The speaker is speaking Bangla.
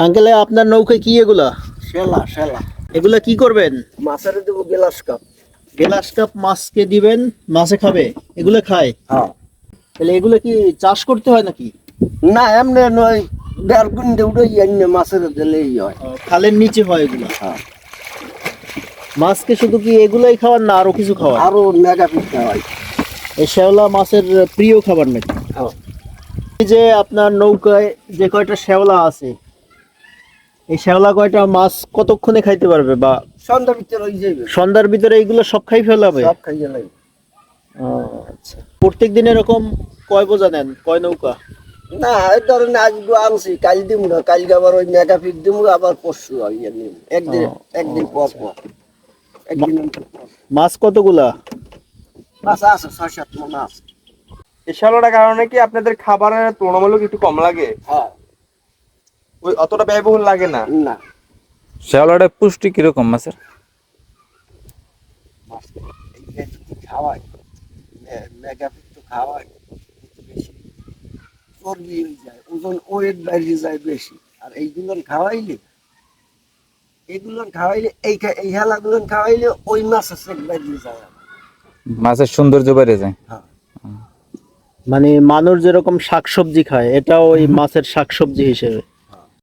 আঙ্কেল আপনার নৌকায় কি এগুলা? শেলা শেলা এগুলা কি করবেন? মাছের দেবো গ্লাস কাপ। গ্লাস কাপ মাছকে দিবেন, মাছে খাবে, এগুলা খায়? হ্যাঁ তাহলে এগুলা কি চাষ করতে হয় নাকি? না এমনি নয়, দেড় গুণে উঠে এমনি মাছের দিলেই হয়। খালের নিচে হয় এগুলা? হ্যাঁ মাছকে শুধু কি এগুলাই খাওয়ার না আরো কিছু খাওয়ার? আরো মেগা পিঠা হয়। এই শ্যাওলা মাছের প্রিয় খাবার নাকি? হ্যাঁ এই যে আপনার নৌকায় যে কয়টা শ্যাওলা আছে, এই শ্যাওলা কয়টা মাছ কতক্ষণে খাইতে পারবে? বা সন্ধ্যা ভিতরে হয়ে যাবে, সন্ধ্যার ভিতরে এইগুলো সব খাই ফেলাবে? সব খাইয়ে লাগবে। আচ্ছা, প্রত্যেক দিন এরকম কয় বোঝা নেন, কয় নৌকা? না এই ধরেন আজকে আনছি, কাল দিমু না, কালকে আবার ওই মেগা পিঠ দিমু, আবার পরশু আইয়া নিব। একদিন একদিন পর পর, একদিন অন্তর পর। মাছ কতগুলা? মাছ আছে ৬-৭ মণ আছে। এই শ্যাওলাটার কারণে কি আপনাদের খাবারের তুলনামূলক একটু কম লাগে? হ্যাঁ ওই অতটা ব্যয়বহুল লাগে না? না শ্যাওলাটা পুষ্টি কিরকম মাছের? মাছ এই যদি খাওয়াই, মেগা পিঠ তো খাওয়াই বেশি, চর্বি হয়ে যায়, ওজন ওয়েট বেড়ে যায় বেশি। আর এইগুলোন খাওয়াইলে, এই হেলাগুলোন খাওয়াইলে ওই মাছের চেক বেড়ে যায়। মাছের সৌন্দর্য বেড়ে যায়। হ্যাঁ মানে মানুষ যেরকম শাকসবজি খায়, এটাও ওই মাছের শাকসবজি হিসেবে?